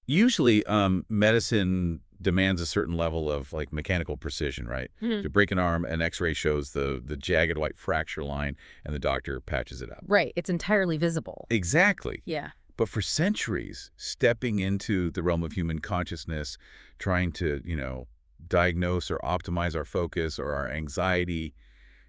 Usually, medicine demands a certain level of like mechanical precision, right? To break an arm, an X-ray shows the jagged white fracture line, and the doctor patches it up. Right. It's entirely visible. Exactly. Yeah. But for centuries, stepping into the realm of human consciousness, trying to, diagnose or optimize our focus or our anxiety,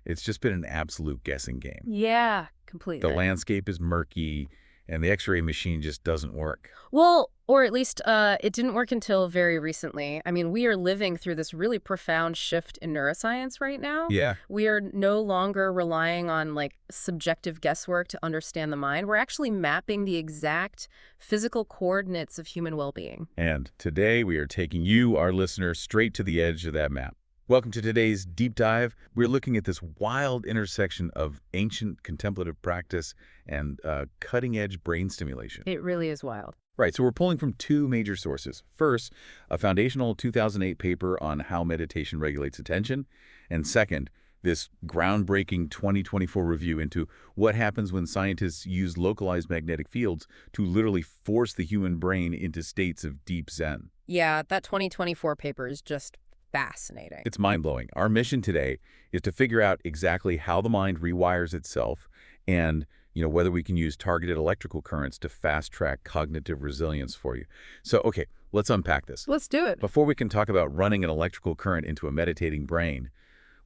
it's just been an absolute guessing game. Yeah, completely. The landscape is murky, and the X-ray machine just doesn't work. Well, or at least it didn't work until very recently. I mean, we are living through this really profound shift in neuroscience right now. Yeah. We are no longer relying on like subjective guesswork to understand the mind. We're actually mapping the exact physical coordinates of human well-being. And today we are taking you, our listeners, straight to the edge of that map. Welcome to today's deep dive. We're looking at this wild intersection of ancient contemplative practice and cutting-edge brain stimulation. It really is wild. Right, so we're pulling from two major sources. First, a foundational 2008 paper on how meditation regulates attention. And second, this groundbreaking 2024 review into what happens when scientists use localized magnetic fields to literally force the human brain into states of deep Zen. Yeah, that 2024 paper is just fascinating. It's mind-blowing. Our mission today is to figure out exactly how the mind rewires itself and whether we can use targeted electrical currents to fast-track cognitive resilience for you. So, okay, let's unpack this. Let's do it. Before we can talk about running an electrical current into a meditating brain,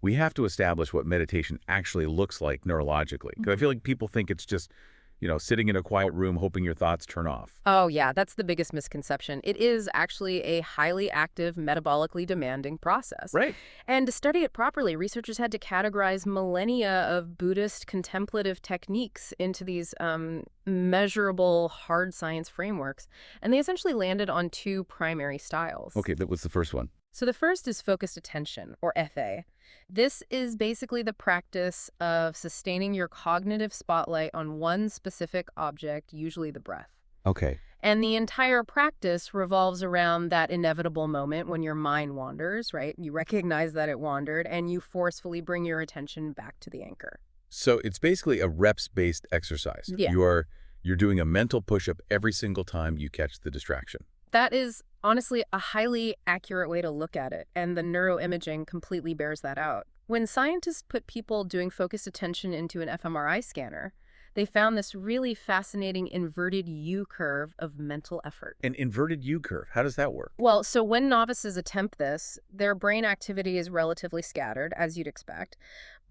we have to establish what meditation actually looks like neurologically. Because I feel like people think it's just, sitting in a quiet room hoping your thoughts turn off. Oh, yeah, that's the biggest misconception. It is actually a highly active, metabolically demanding process. Right. And to study it properly, researchers had to categorize millennia of Buddhist contemplative techniques into these measurable hard science frameworks. And they essentially landed on two primary styles. Okay, that was the first one. So the first is focused attention, or FA. This is basically the practice of sustaining your cognitive spotlight on one specific object, usually the breath. Okay. And the entire practice revolves around that inevitable moment when your mind wanders, right? You recognize that it wandered, and you forcefully bring your attention back to the anchor. So it's basically a reps-based exercise. Yeah. You're doing a mental push-up every single time you catch the distraction. That is honestly a highly accurate way to look at it, and the neuroimaging completely bears that out. When scientists put people doing focused attention into an fMRI scanner, they found this really fascinating inverted U-curve of mental effort. An inverted U-curve, how does that work? Well, so when novices attempt this, their brain activity is relatively scattered, as you'd expect.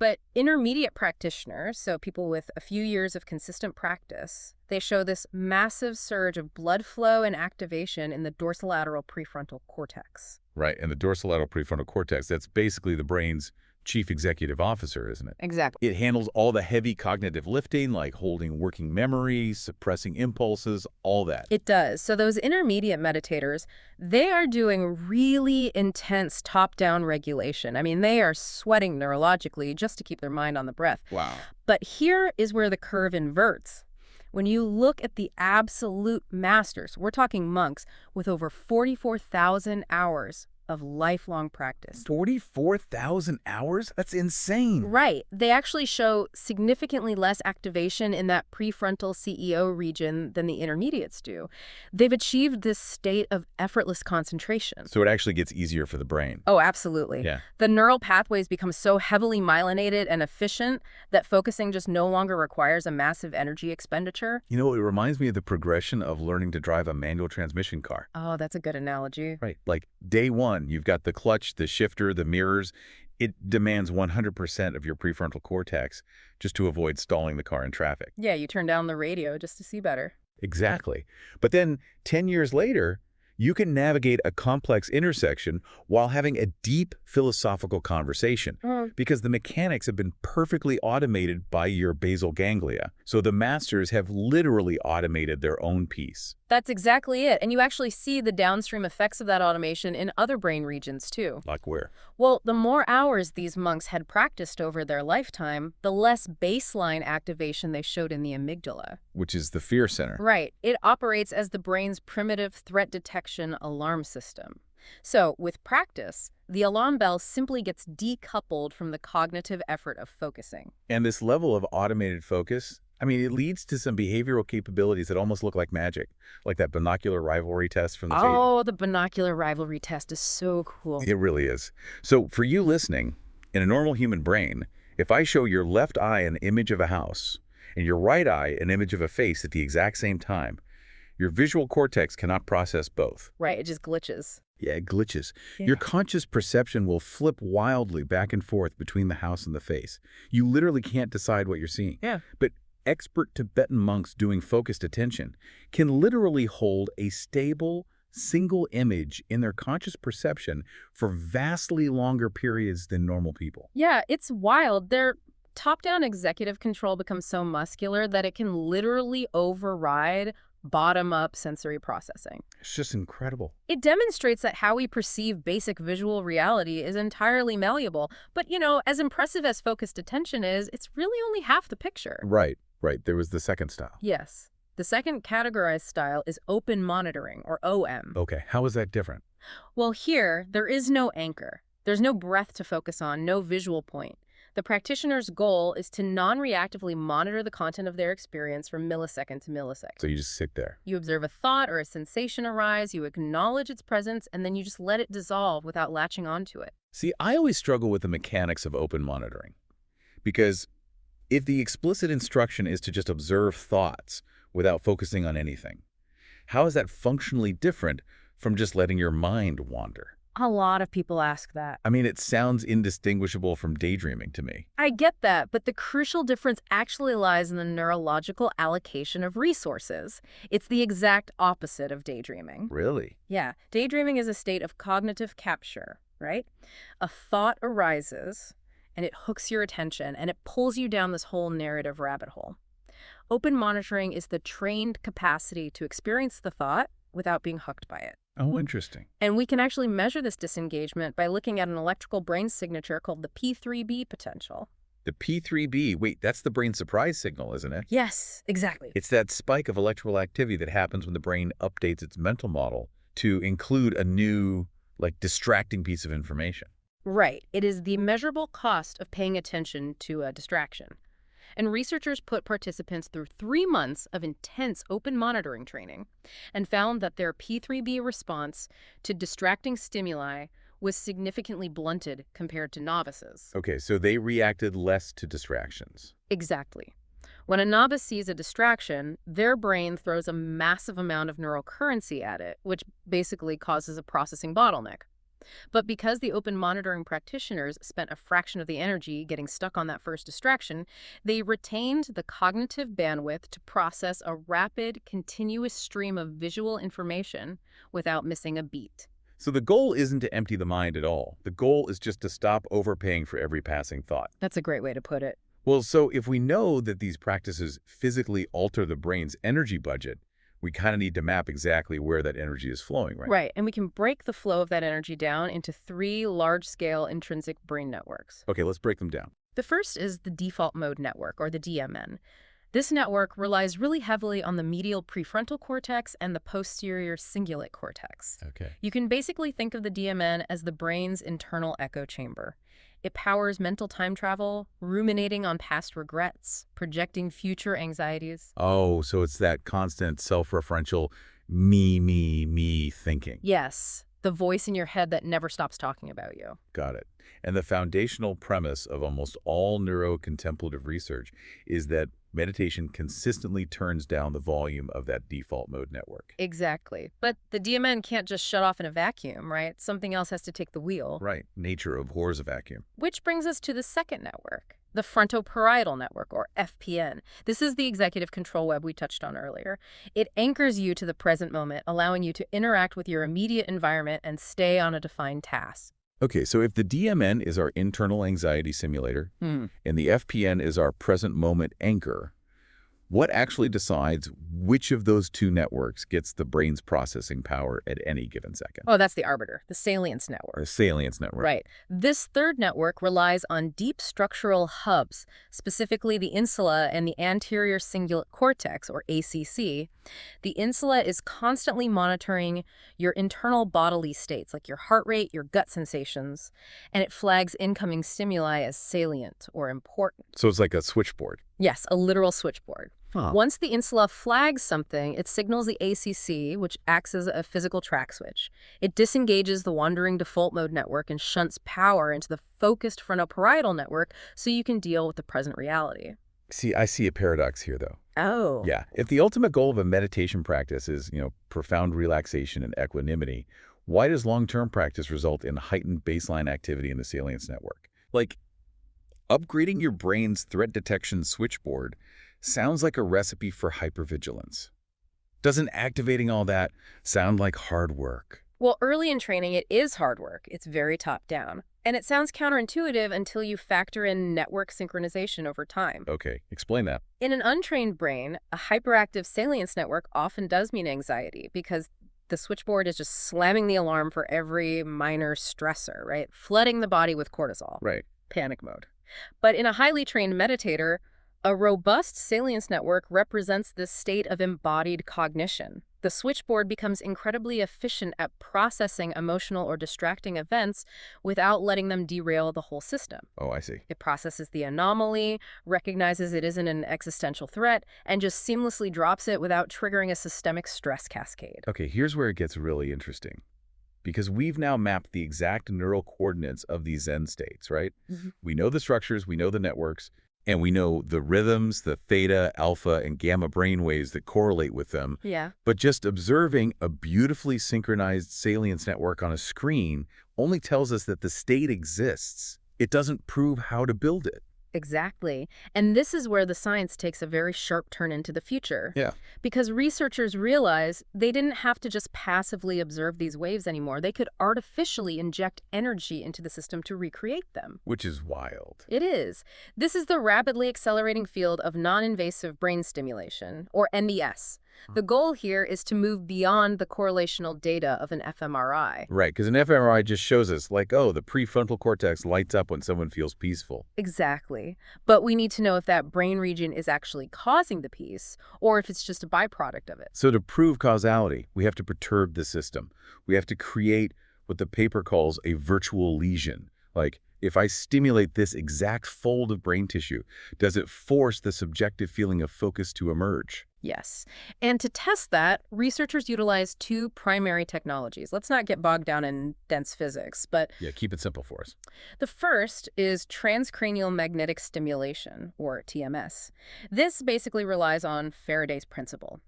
But intermediate practitioners, so people with a few years of consistent practice, they show this massive surge of blood flow and activation in the dorsolateral prefrontal cortex. Right, and the dorsolateral prefrontal cortex, that's basically the brain's chief executive officer, isn't it? Exactly. It handles all the heavy cognitive lifting, like holding working memory, suppressing impulses, all that. It does. So those intermediate meditators, they are doing really intense top-down regulation. I mean, they are sweating neurologically just to keep their mind on the breath. Wow. But here is where the curve inverts. When you look at the absolute masters, we're talking monks with over 44,000 hours of lifelong practice. 44,000 hours? That's insane. Right. They actually show significantly less activation in that prefrontal CEO region than the intermediates do. They've achieved this state of effortless concentration. So it actually gets easier for the brain. Oh, absolutely. Yeah. The neural pathways become so heavily myelinated and efficient that focusing just no longer requires a massive energy expenditure. It reminds me of the progression of learning to drive a manual transmission car. Oh, that's a good analogy. Right. Like day one, you've got the clutch, the shifter, the mirrors. It demands 100% of your prefrontal cortex just to avoid stalling the car in traffic. Yeah, you turn down the radio just to see better. Exactly. But then 10 years later, you can navigate a complex intersection while having a deep philosophical conversation because the mechanics have been perfectly automated by your basal ganglia. So the masters have literally automated their own piece. That's exactly it. And you actually see the downstream effects of that automation in other brain regions, too. Like where? Well, the more hours these monks had practiced over their lifetime, the less baseline activation they showed in the amygdala. Which is the fear center. Right. It operates as the brain's primitive threat detection alarm system. So, with practice, the alarm bell simply gets decoupled from the cognitive effort of focusing. And this level of automated focus, I mean, it leads to some behavioral capabilities that almost look like magic, like that binocular rivalry test from the Theta. Oh, the binocular rivalry test is so cool. It really is. So for you listening, in a normal human brain, if I show your left eye an image of a house and your right eye an image of a face at the exact same time, your visual cortex cannot process both. Right, it just glitches. Yeah, it glitches. Yeah. Your conscious perception will flip wildly back and forth between the house and the face. You literally can't decide what you're seeing. Yeah. But expert Tibetan monks doing focused attention can literally hold a stable, single image in their conscious perception for vastly longer periods than normal people. Yeah, it's wild. Their top-down executive control becomes so muscular that it can literally override bottom-up sensory processing. It's just incredible. It demonstrates that how we perceive basic visual reality is entirely malleable. But, as impressive as focused attention is, it's really only half the picture. Right. There was the second style. Yes. The second categorized style is open monitoring, or OM. Okay, how is that different? Well, here, there is no anchor. There's no breath to focus on, no visual point. The practitioner's goal is to non-reactively monitor the content of their experience from millisecond to millisecond. So you just sit there. You observe a thought or a sensation arise, you acknowledge its presence, and then you just let it dissolve without latching onto it. See, I always struggle with the mechanics of open monitoring. Because if the explicit instruction is to just observe thoughts without focusing on anything, how is that functionally different from just letting your mind wander? A lot of people ask that. I mean, it sounds indistinguishable from daydreaming to me. I get that, but the crucial difference actually lies in the neurological allocation of resources. It's the exact opposite of daydreaming. Really? Yeah, daydreaming is a state of cognitive capture, right? A thought arises, and it hooks your attention, and it pulls you down this whole narrative rabbit hole. Open monitoring is the trained capacity to experience the thought without being hooked by it. Oh, interesting. And we can actually measure this disengagement by looking at an electrical brain signature called the P3B potential. The P3B, wait, that's the brain surprise signal, isn't it? Yes, exactly. It's that spike of electrical activity that happens when the brain updates its mental model to include a new, distracting piece of information. Right. It is the measurable cost of paying attention to a distraction. And researchers put participants through 3 months of intense open monitoring training and found that their P3B response to distracting stimuli was significantly blunted compared to novices. Okay, so they reacted less to distractions. Exactly. When a novice sees a distraction, their brain throws a massive amount of neural currency at it, which basically causes a processing bottleneck. But because the open monitoring practitioners spent a fraction of the energy getting stuck on that first distraction, they retained the cognitive bandwidth to process a rapid, continuous stream of visual information without missing a beat. So the goal isn't to empty the mind at all. The goal is just to stop overpaying for every passing thought. That's a great way to put it. Well, so if we know that these practices physically alter the brain's energy budget, we kind of need to map exactly where that energy is flowing, right? Right, and we can break the flow of that energy down into 3 large-scale intrinsic brain networks. Okay, let's break them down. The first is the default mode network, or the DMN. This network relies really heavily on the medial prefrontal cortex and the posterior cingulate cortex. Okay. You can basically think of the DMN as the brain's internal echo chamber. It powers mental time travel, ruminating on past regrets, projecting future anxieties. Oh, so it's that constant self-referential me thinking. Yes, the voice in your head that never stops talking about you. Got it. And the foundational premise of almost all neurocontemplative research is that meditation consistently turns down the volume of that default mode network. Exactly. But the DMN can't just shut off in a vacuum, right? Something else has to take the wheel. Right. Nature abhors a vacuum. Which brings us to the second network, the frontoparietal network, or FPN. This is the executive control web we touched on earlier. It anchors you to the present moment, allowing you to interact with your immediate environment and stay on a defined task. Okay, so if the DMN is our internal anxiety simulator and the FPN is our present moment anchor, What actually decides which of those two networks gets the brain's processing power at any given second? Oh, that's the arbiter, the salience network. The salience network. Right. This third network relies on deep structural hubs, specifically the insula and the anterior cingulate cortex, or ACC. The insula is constantly monitoring your internal bodily states, like your heart rate, your gut sensations, and it flags incoming stimuli as salient or important. So it's like a switchboard. Yes, a literal switchboard. Huh. Once the insula flags something, it signals the ACC, which acts as a physical track switch. It disengages the wandering default mode network and shunts power into the focused frontoparietal network so you can deal with the present reality. See, I see a paradox here, though. Oh. Yeah, if the ultimate goal of a meditation practice is, profound relaxation and equanimity, why does long-term practice result in heightened baseline activity in the salience network? Like, upgrading your brain's threat detection switchboard sounds like a recipe for hypervigilance. Doesn't activating all that sound like hard work? Well, early in training, it is hard work. It's very top-down. And it sounds counterintuitive until you factor in network synchronization over time. Okay, explain that. In an untrained brain, a hyperactive salience network often does mean anxiety because the switchboard is just slamming the alarm for every minor stressor, right? Flooding the body with cortisol. Right. Panic mode. But in a highly trained meditator, a robust salience network represents this state of embodied cognition. The switchboard becomes incredibly efficient at processing emotional or distracting events without letting them derail the whole system. Oh, I see. It processes the anomaly, recognizes it isn't an existential threat, and just seamlessly drops it without triggering a systemic stress cascade. Okay, here's where it gets really interesting. Because we've now mapped the exact neural coordinates of these Zen states, right? We know the structures, we know the networks, and we know the rhythms, the theta, alpha, and gamma brainwaves that correlate with them. Yeah. But just observing a beautifully synchronized salience network on a screen only tells us that the state exists. It doesn't prove how to build it. Exactly. And this is where the science takes a very sharp turn into the future. Yeah. Because researchers realize they didn't have to just passively observe these waves anymore. They could artificially inject energy into the system to recreate them. Which is wild. It is. This is the rapidly accelerating field of non-invasive brain stimulation, or NBS. The goal here is to move beyond the correlational data of an fMRI. Right, because an fMRI just shows us, like, oh, the prefrontal cortex lights up when someone feels peaceful. Exactly. But we need to know if that brain region is actually causing the peace, or if it's just a byproduct of it. So to prove causality, we have to perturb the system. We have to create what the paper calls a virtual lesion. Like, if I stimulate this exact fold of brain tissue, does it force the subjective feeling of focus to emerge? Yes. And to test that, researchers utilize two primary technologies. Let's not get bogged down in dense physics, but Yeah, keep it simple for us. the first is transcranial magnetic stimulation, or TMS. This basically relies on Faraday's principle.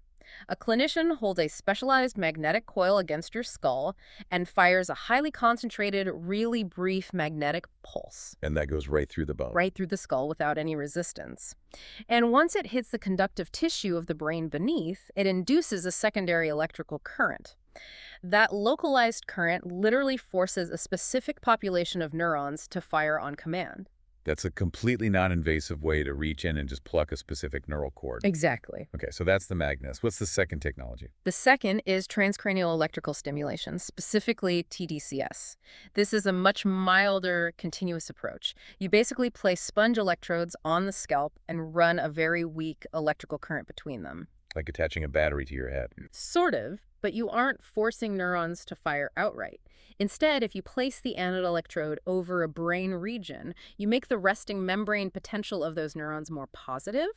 A clinician holds a specialized magnetic coil against your skull and fires a highly concentrated, really brief magnetic pulse And that goes right through the bone. right through the skull without any resistance. And once it hits the conductive tissue of the brain beneath, it induces a secondary electrical current. That localized current literally forces a specific population of neurons to fire on command. That's a completely non-invasive way to reach in and just pluck a specific neural cord. Exactly. Okay, so that's the Magnus. What's the second technology? The second is transcranial electrical stimulation, specifically TDCS. This is a much milder, continuous approach. You basically place sponge electrodes on the scalp and run a very weak electrical current between them. Like attaching a battery to your head. Sort of, but you aren't forcing neurons to fire outright. Instead, if you place the anode electrode over a brain region, you make the resting membrane potential of those neurons more positive.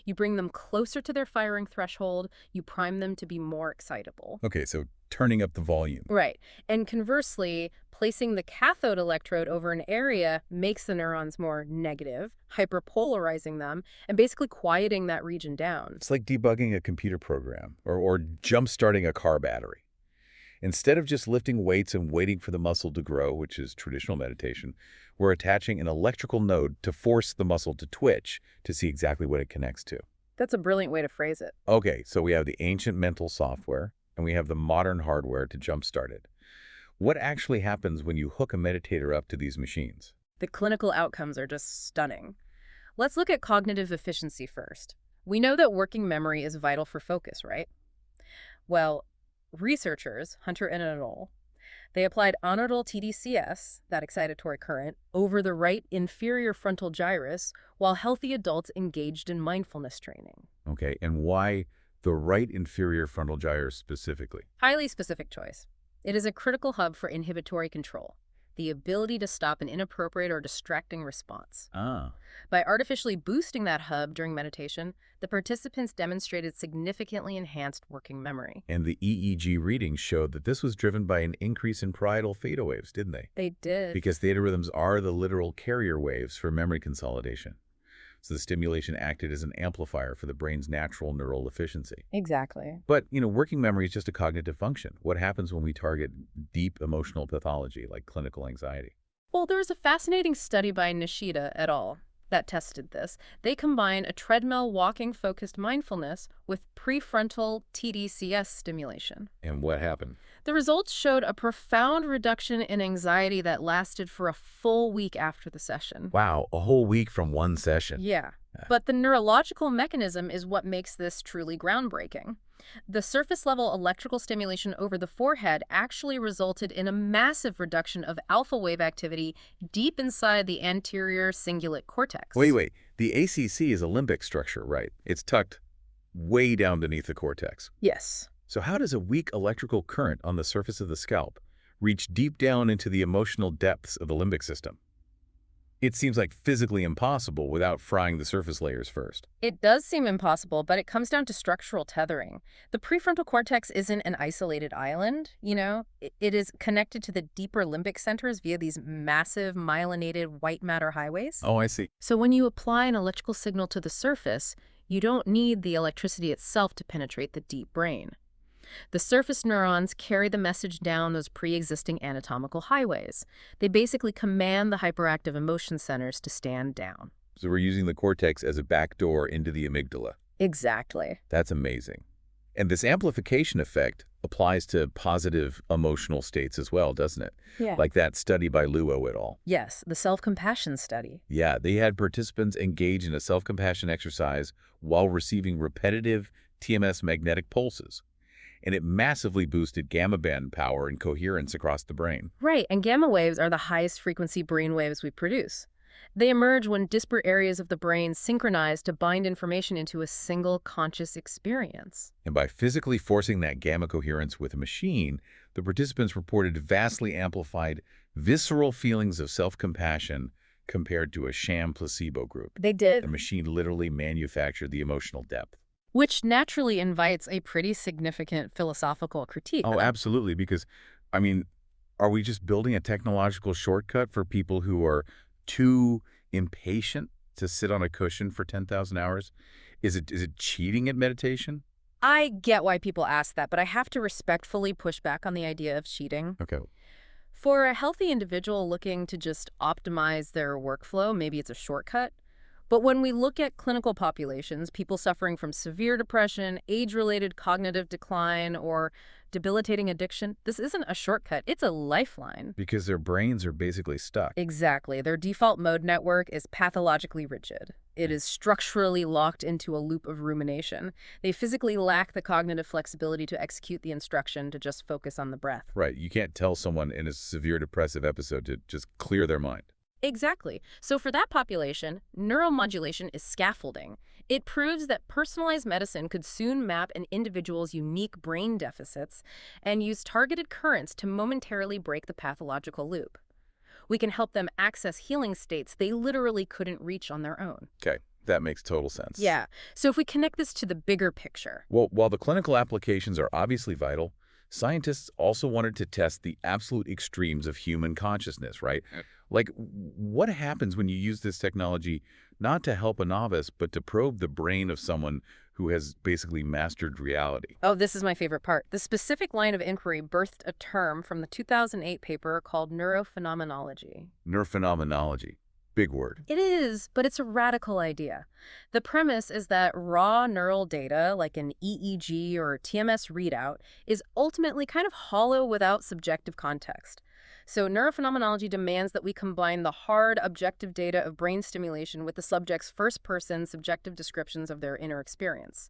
You bring them closer to their firing threshold. You prime them to be more excitable. Okay, so turning up the volume. Right. And conversely, placing the cathode electrode over an area makes the neurons more negative, hyperpolarizing them, and basically quieting that region down. It's like debugging a computer program or jump-starting a car battery. Instead of just lifting weights and waiting for the muscle to grow, which is traditional meditation, we're attaching an electrical node to force the muscle to twitch to see exactly what it connects to. That's a brilliant way to phrase it. Okay, so we have the ancient mental software, and we have the modern hardware to jumpstart it. What actually happens when you hook a meditator up to these machines? The clinical outcomes are just stunning. Let's look at cognitive efficiency first. We know that working memory is vital for focus, right? Well, researchers, Hunter and al., they applied ionodal TDCS, that excitatory current, over the right inferior frontal gyrus while healthy adults engaged in mindfulness training. Okay, and why the right inferior frontal gyrus specifically? Highly specific choice. It is a critical hub for inhibitory control, the ability to stop an inappropriate or distracting response. Ah, By artificially boosting that hub during meditation, the participants demonstrated significantly enhanced working memory. and the EEG readings showed that this was driven by an increase in parietal theta waves, didn't they? They did. Because theta rhythms are the literal carrier waves for memory consolidation. So the stimulation acted as an amplifier for the brain's natural neural efficiency. Exactly. But, working memory is just a cognitive function. What happens when we target deep emotional pathology like clinical anxiety? Well, there was a fascinating study by Nishida et al. That tested this. They combined a treadmill walking-focused mindfulness with prefrontal TDCS stimulation. And what happened? The results showed a profound reduction in anxiety that lasted for a full week after the session. Wow, a whole week from one session. Yeah, but the neurological mechanism is what makes this truly groundbreaking. The surface-level electrical stimulation over the forehead actually resulted in a massive reduction of alpha wave activity deep inside the anterior cingulate cortex. Wait. The ACC is a limbic structure, right? It's tucked way down beneath the cortex. Yes. So how does a weak electrical current on the surface of the scalp reach deep down into the emotional depths of the limbic system? It seems like physically impossible without frying the surface layers first. It does seem impossible, but it comes down to structural tethering. The prefrontal cortex isn't an isolated island, It is connected to the deeper limbic centers via these massive myelinated white matter highways. Oh, I see. So when you apply an electrical signal to the surface, you don't need the electricity itself to penetrate the deep brain. The surface neurons carry the message down those pre-existing anatomical highways. They basically command the hyperactive emotion centers to stand down. So we're using the cortex as a backdoor into the amygdala. Exactly. That's amazing. And this amplification effect applies to positive emotional states as well, doesn't it? Yeah. Like that study by Luo et al. Yes, the self-compassion study. Yeah, they had participants engage in a self-compassion exercise while receiving repetitive TMS magnetic pulses. And it massively boosted gamma band power and coherence across the brain. Right, and gamma waves are the highest frequency brain waves we produce. They emerge when disparate areas of the brain synchronize to bind information into a single conscious experience. And by physically forcing that gamma coherence with a machine, the participants reported vastly amplified visceral feelings of self-compassion compared to a sham placebo group. They did. The machine literally manufactured the emotional depth. Which naturally invites a pretty significant philosophical critique. Oh, absolutely, because, are we just building a technological shortcut for people who are too impatient to sit on a cushion for 10,000 hours? Is it cheating at meditation? I get why people ask that, but I have to respectfully push back on the idea of cheating. Okay. For a healthy individual looking to just optimize their workflow, maybe it's a shortcut. But when we look at clinical populations, people suffering from severe depression, age-related cognitive decline, or debilitating addiction, this isn't a shortcut. It's a lifeline. Because their brains are basically stuck. Exactly. Their default mode network is pathologically rigid. It is structurally locked into a loop of rumination. They physically lack the cognitive flexibility to execute the instruction to just focus on the breath. Right. You can't tell someone in a severe depressive episode to just clear their mind. Exactly. So for that population, neuromodulation is scaffolding. It proves that personalized medicine could soon map an individual's unique brain deficits and use targeted currents to momentarily break the pathological loop. We can help them access healing states they literally couldn't reach on their own. Okay, that makes total sense. Yeah. So if we connect this to the bigger picture. Well, while the clinical applications are obviously vital, scientists also wanted to test the absolute extremes of human consciousness, right? Like, what happens when you use this technology not to help a novice, but to probe the brain of someone who has basically mastered reality? Oh, this is my favorite part. The specific line of inquiry birthed a term from the 2008 paper called neurophenomenology. Neurophenomenology. Big word. It is, but it's a radical idea. The premise is that raw neural data, like an EEG or TMS readout, is ultimately kind of hollow without subjective context. So neurophenomenology demands that we combine the hard, objective data of brain stimulation with the subject's first-person subjective descriptions of their inner experience.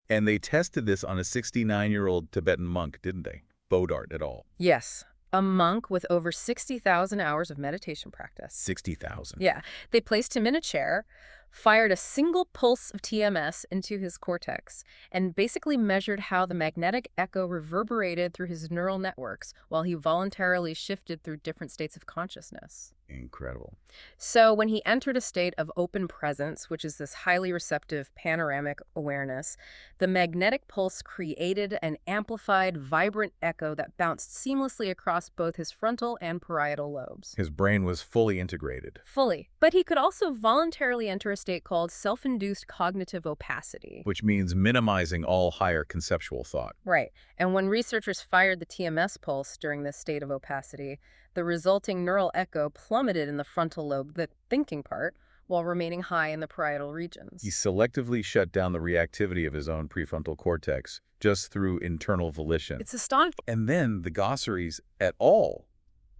And they tested this on a 69-year-old Tibetan monk, didn't they? Bodart et al. Yes, a monk with over 60,000 hours of meditation practice. 60,000. Yeah, they placed him in a chair, fired a single pulse of TMS into his cortex, and basically measured how the magnetic echo reverberated through his neural networks while he voluntarily shifted through different states of consciousness. Incredible. So when he entered a state of open presence, which is this highly receptive panoramic awareness, the magnetic pulse created an amplified, vibrant echo that bounced seamlessly across both his frontal and parietal lobes. His brain was fully integrated. Fully. But he could also voluntarily enter a state called self-induced cognitive opacity. Which means minimizing all higher conceptual thought. Right. And when researchers fired the TMS pulse during this state of opacity, the resulting neural echo plummeted in the frontal lobe, the thinking part, while remaining high in the parietal regions. He selectively shut down the reactivity of his own prefrontal cortex just through internal volition. It's astonishing. And then the Gosseries et al.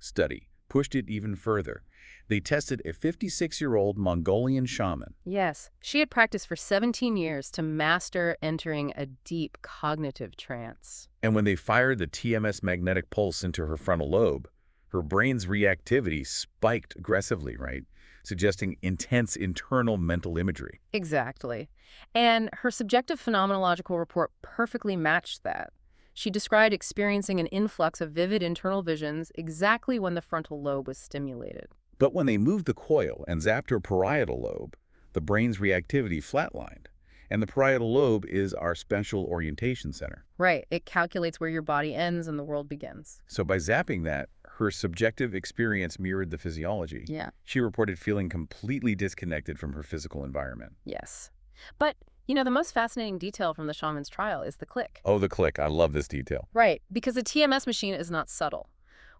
Study pushed it even further. They tested a 56-year-old Mongolian shaman. Yes, she had practiced for 17 years to master entering a deep cognitive trance. And when they fired the TMS magnetic pulse into her frontal lobe, her brain's reactivity spiked aggressively, right? Suggesting intense internal mental imagery. Exactly. And her subjective phenomenological report perfectly matched that. She described experiencing an influx of vivid internal visions exactly when the frontal lobe was stimulated. But when they moved the coil and zapped her parietal lobe, the brain's reactivity flatlined. And the parietal lobe is our special orientation center. Right. It calculates where your body ends and the world begins. So by zapping that, her subjective experience mirrored the physiology. Yeah. She reported feeling completely disconnected from her physical environment. Yes. But, you know, the most fascinating detail from the shaman's trial is the click. Oh, the click. I love this detail. Right. Because the TMS machine is not subtle.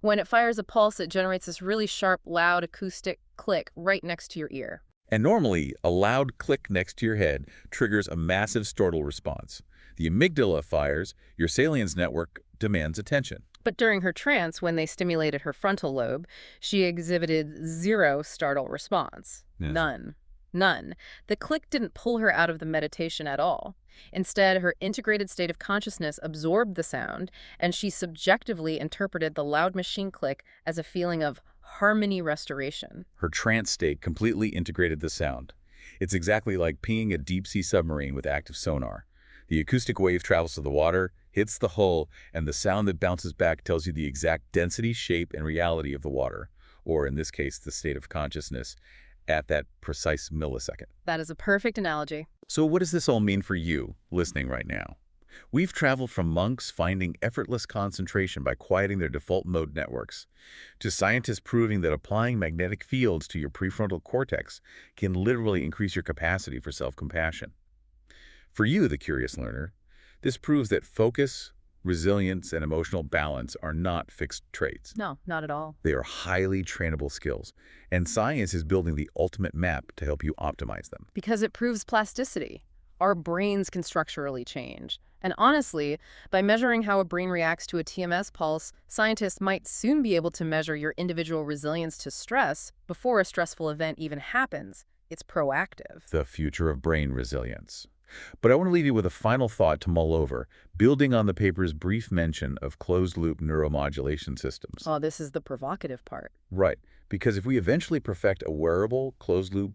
When it fires a pulse, it generates this really sharp, loud acoustic click right next to your ear. And normally, a loud click next to your head triggers a massive startle response. The amygdala fires, your salience network demands attention. But during her trance, when they stimulated her frontal lobe, she exhibited zero startle response. Yes. None. The click didn't pull her out of the meditation at all. Instead, her integrated state of consciousness absorbed the sound, and she subjectively interpreted the loud machine click as a feeling of harmony restoration. Her trance state completely integrated the sound. It's exactly like pinging a deep-sea submarine with active sonar. The acoustic wave travels to the water, hits the hull, and the sound that bounces back tells you the exact density, shape, and reality of the water, or in this case, the state of consciousness, at that precise millisecond. That is a perfect analogy. So what does this all mean for you, listening right now? We've traveled from monks finding effortless concentration by quieting their default mode networks, to scientists proving that applying magnetic fields to your prefrontal cortex can literally increase your capacity for self-compassion. For you, the curious learner, this proves that focus, resilience, and emotional balance are not fixed traits. No, not at all. They are highly trainable skills, and science is building the ultimate map to help you optimize them. Because it proves plasticity. Our brains can structurally change. And honestly, by measuring how a brain reacts to a TMS pulse, scientists might soon be able to measure your individual resilience to stress before a stressful event even happens. It's proactive. The future of brain resilience. But I want to leave you with a final thought to mull over, building on the paper's brief mention of closed-loop neuromodulation systems. Oh, this is the provocative part. Right, because if we eventually perfect a wearable, closed-loop